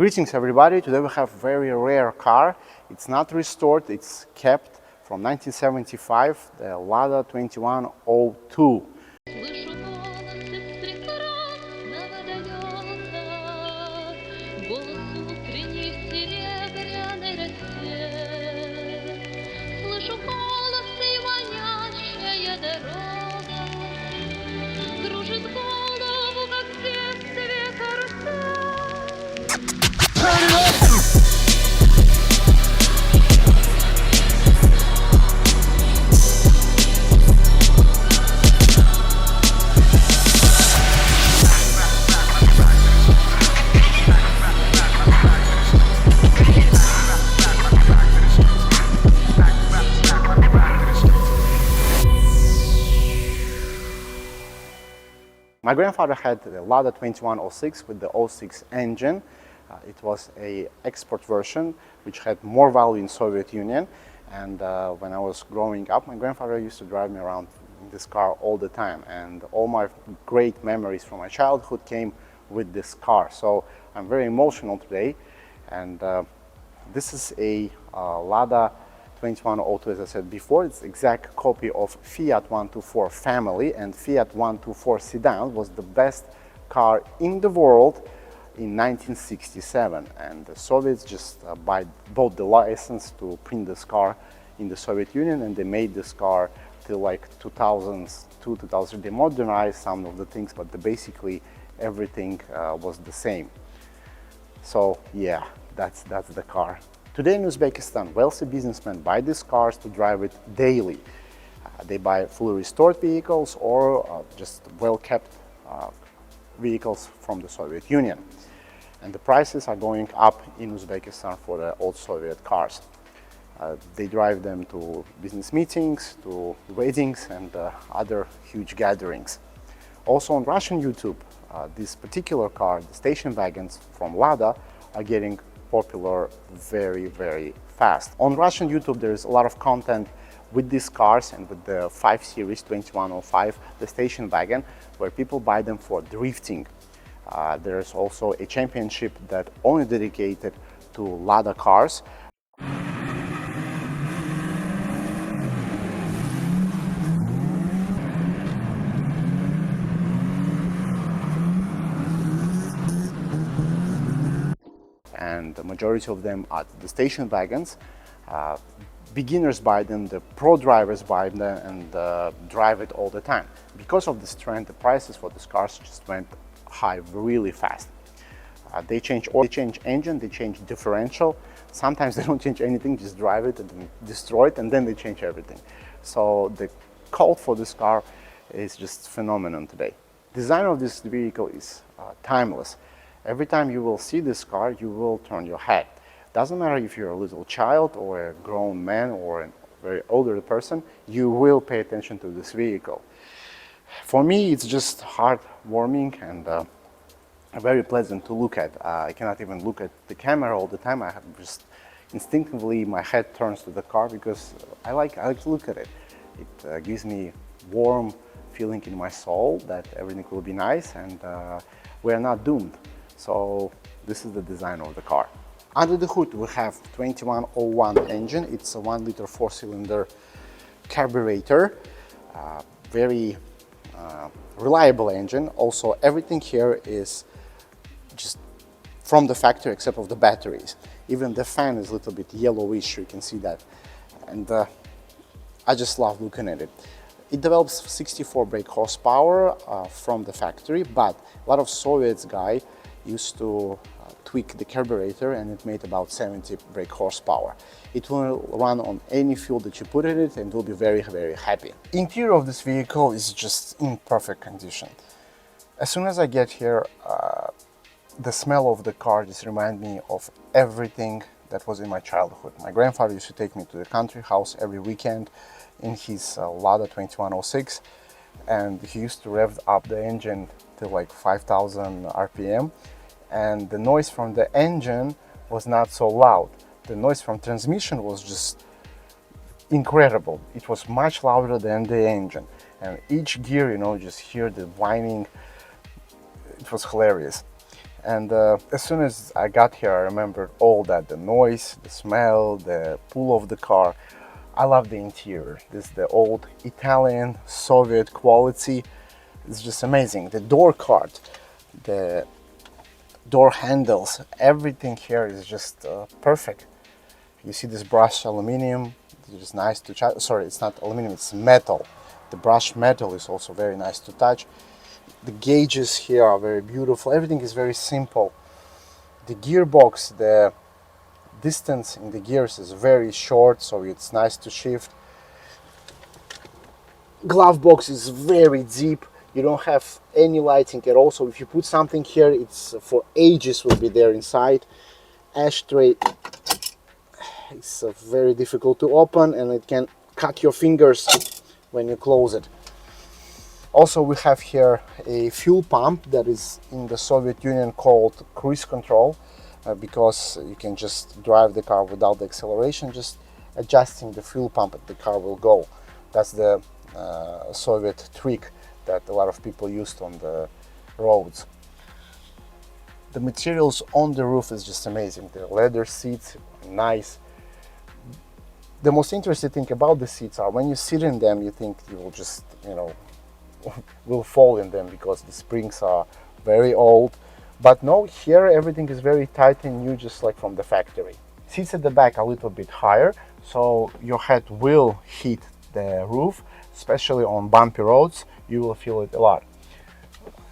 Greetings everybody, today we have a very rare car. It's not restored, it's kept from 1975, the LADA 2102. Слышу голос из прекрасно выдается, голос утренних серебряной росе. Слышу голос и манящая дорога, кружит голову, как в детстве карусель. My grandfather had the LADA 2106 with the '06 engine. It was an export version which had more value in Soviet Union, and when I was growing up, my grandfather used to drive me around in this car all the time, and all my great memories from my childhood came with this car. So I'm very emotional today, and this is a LADA 2102, as I said before. It's exact copy of Fiat 124 family, and Fiat 124 sedan was the best car in the world in 1967, and the Soviets just bought the license to print this car in the Soviet Union, and they made this car till like 2002, 2000. They modernized some of the things, but basically everything was the same. So yeah, that's the car. Today in Uzbekistan, wealthy businessmen buy these cars to drive it daily. They buy fully restored vehicles or just well-kept vehicles from the Soviet Union. And the prices are going up in Uzbekistan for the old Soviet cars. They drive them to business meetings, to weddings, and other huge gatherings. Also on Russian YouTube, this particular car, the station wagons from LADA, are getting popular very, very fast. On Russian YouTube, there is a lot of content with these cars and with the 5 Series 2105, the station wagon, where people buy them for drifting. There's also a championship that only dedicated to LADA cars. And the majority of them are the station wagons. Beginners buy them, the pro drivers buy them, and drive it all the time. Because of this trend, the prices for these cars just went high really fast. They change engine, they change differential. Sometimes they don't change anything, just drive it and destroy it, and then they change everything. So the cult for this car is just phenomenal today. Design of this vehicle is timeless. Every time you will see this car, you will turn your head. Doesn't matter if you're a little child or a grown man or a very older person, you will pay attention to this vehicle. For me, it's just heartwarming and very pleasant to look at. I cannot even look at the camera all the time. I have just instinctively my head turns to the car because I like to look at it. It gives me warm feeling in my soul that everything will be nice and we are not doomed. So this is the design of the car. Under the hood we have 2101 engine. It's a 1-liter 4-cylinder carburetor. Very reliable engine. Also everything here is just from the factory except of the batteries. Even the fan is a little bit yellowish, you can see that. And I just love looking at it. It develops 64 brake horsepower from the factory, but a lot of Soviets guy used to tweak the carburetor and it made about 70 brake horsepower. It will run on any fuel that you put in it and will be very, very happy. Interior of this vehicle is just in perfect condition. As soon as I get here, the smell of the car just reminds me of everything that was in my childhood. My grandfather used to take me to the country house every weekend in his LADA 2106, and he used to rev up the engine to like 5,000 RPM, and the noise from the engine was not so loud. The noise from transmission was just incredible. It was much louder than the engine, and each gear, you know, just hear the whining. It was hilarious. And as soon as I got here, I remembered all that, the noise, the smell, the pull of the car. I love the interior. This is the old Italian Soviet quality. It's just amazing. The door card, the door handles, everything here is just perfect. You see this brushed aluminum, it is nice to touch. Sorry, it's not aluminum, it's metal. The brushed metal is also very nice to touch. The gauges here are very beautiful. Everything is very simple. The gearbox, the distance in the gears is very short, so it's nice to shift. Glove box is very deep. You don't have any lighting at all, so if you put something here, it's for ages will be there inside. Ashtray, it's very difficult to open and it can cut your fingers when you close it. Also, we have here a fuel pump that is in the Soviet Union called cruise control, because you can just drive the car without the acceleration, just adjusting the fuel pump and the car will go. That's the Soviet trick that a lot of people used on the roads. The materials on the roof is just amazing. The leather seats, nice. The most interesting thing about the seats are when you sit in them, you think you will just, will fall in them because the springs are very old. But no, here everything is very tight and new, just like from the factory. Seats at the back are a little bit higher, so your head will hit the roof, especially on bumpy roads. You will feel it a lot.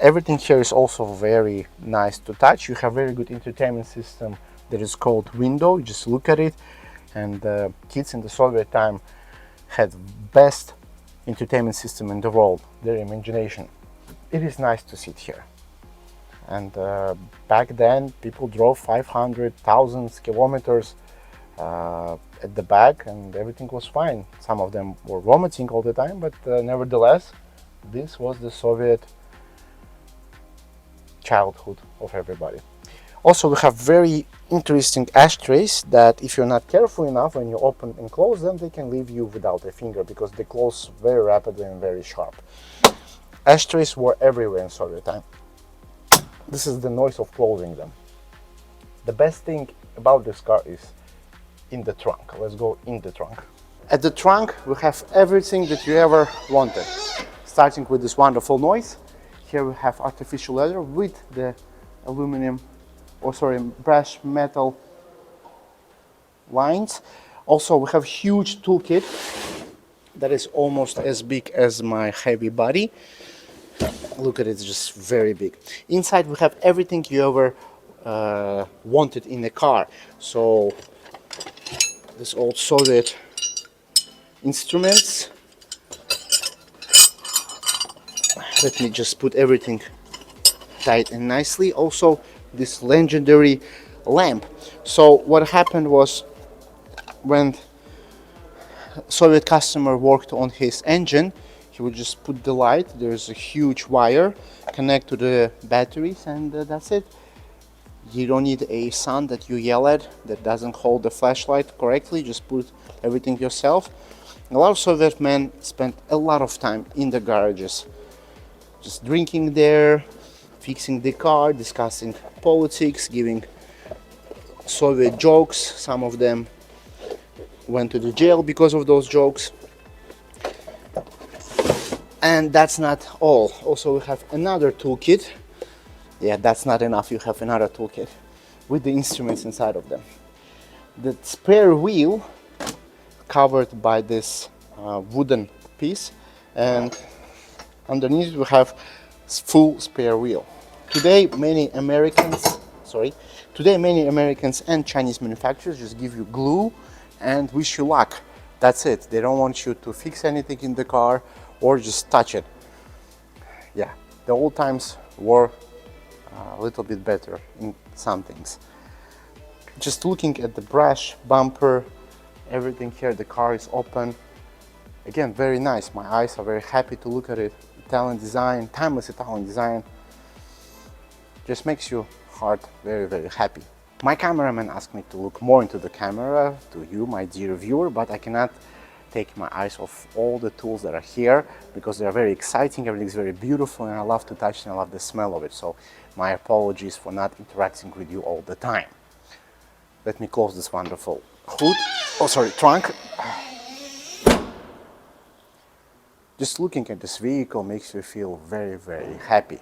Everything here is also very nice to touch. You have very good entertainment system that is called window. You just look at it, and kids in the Soviet time had best entertainment system in the world, their imagination. It is nice to sit here. And back then people drove 500,000 kilometers at the back and everything was fine. Some of them were vomiting all the time, but nevertheless, this was the Soviet childhood of everybody. Also, we have very interesting ashtrays that if you're not careful enough, when you open and close them, they can leave you without a finger because they close very rapidly and very sharp. Ashtrays were everywhere in Soviet time. This is the noise of closing them. The best thing about this car is in the trunk. Let's go in the trunk. At the trunk, we have everything that you ever wanted. Starting with this wonderful noise. Here we have artificial leather with the aluminum, brushed metal lines. Also, we have huge toolkit that is almost as big as my heavy body. Look at it, it's just very big. Inside we have everything you ever wanted in a car. So this old Soviet instruments. Let me just put everything tight and nicely. Also this legendary lamp. So what happened was, when Soviet customer worked on his engine, he would just put the light. There's a huge wire connect to the batteries, and that's it. You don't need a son that you yell at that doesn't hold the flashlight correctly. Just put everything yourself. A lot of Soviet men spent a lot of time in the garages, just drinking there, fixing the car, discussing politics, giving Soviet jokes. Some of them went to the jail because of those jokes. And that's not all. Also, we have another toolkit. Yeah, that's not enough. You have another toolkit with the instruments inside of them. The spare wheel covered by this wooden piece, and underneath we have full spare wheel. Today many Americans and Chinese manufacturers just give you glue and wish you luck. That's it. They don't want you to fix anything in the car or just touch it. Yeah, the old times were a little bit better in some things. Just looking at the brush, bumper, everything here, the car is open. Again, very nice. My eyes are very happy to look at it. Italian design, timeless Italian design. Just makes your heart very, very happy. My cameraman asked me to look more into the camera, to you, my dear viewer, but I cannot take my eyes off all the tools that are here because they are very exciting, everything's very beautiful, and I love to touch and I love the smell of it. So my apologies for not interacting with you all the time. Let me close this wonderful hood, trunk. Just looking at this vehicle makes you feel very, very happy.